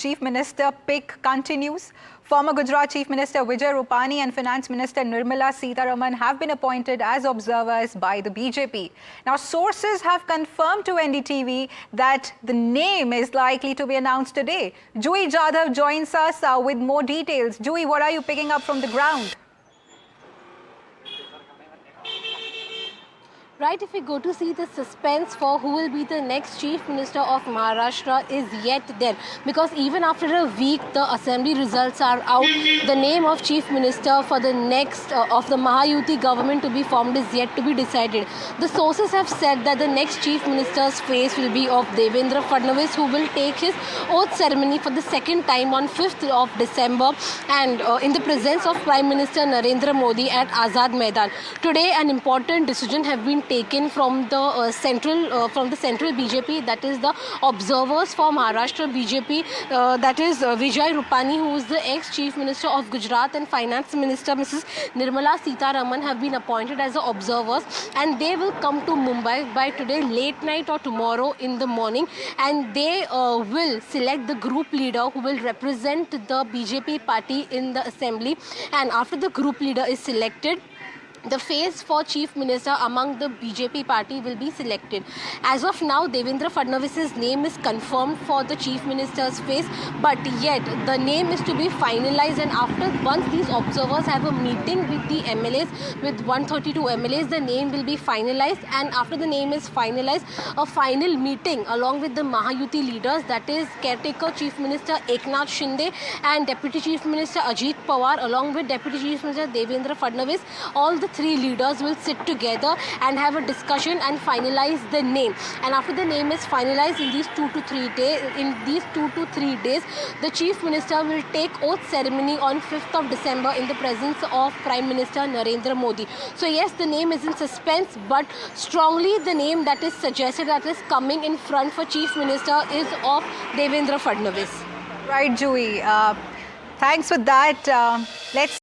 Chief Minister pick continues. Former Gujarat Chief Minister Vijay Rupani and Finance Minister Nirmala Sitharaman have been appointed as observers by the BJP. Now, sources have confirmed to NDTV that the name is likely to be announced today. Juhi Jadhav joins us with more details. Juhi, what are you picking up from the ground? Right, if we go to see the suspense for who will be the next Chief Minister of Maharashtra is yet there, because even after a week the assembly results are out, the name of Chief Minister for the next of the Mahayuti government to be formed is yet to be decided. The sources have said that the next Chief Minister's face will be of Devendra Fadnavis, who will take his oath ceremony for the second time on 5th of December and in the presence of Prime Minister Narendra Modi at Azad Maidan. Today an important decision have been taken from the central BJP, that is the observers for Maharashtra BJP, that is Vijay Rupani, who is the ex-Chief Minister of Gujarat, and Finance Minister Mrs. Nirmala Sitharaman have been appointed as the observers, and they will come to Mumbai by today late night or tomorrow in the morning, and they will select the group leader who will represent the BJP party in the assembly. And after the group leader is selected, the face for Chief Minister among the BJP party will be selected. As of now, Devendra Fadnavis's name is confirmed for the Chief Minister's face, but yet the name is to be finalized, and once these observers have a meeting with the MLAs, with 132 MLAs, the name will be finalized, and after the name is finalized, a final meeting along with the Mahayuti leaders, that is caretaker Chief Minister Eknath Shinde and Deputy Chief Minister Ajit Pawar, along with Deputy Chief Minister Devendra Fadnavis, all the three leaders will sit together and have a discussion and finalize the name. And after the name is finalized in these 2 to 3 days, the Chief Minister will take oath ceremony on 5th of December in the presence of Prime Minister Narendra Modi. So yes, the name is in suspense, but strongly the name that is suggested, that is coming in front for Chief Minister, is of Devendra Fadnavis. Right, Juhi. Thanks for that. Let's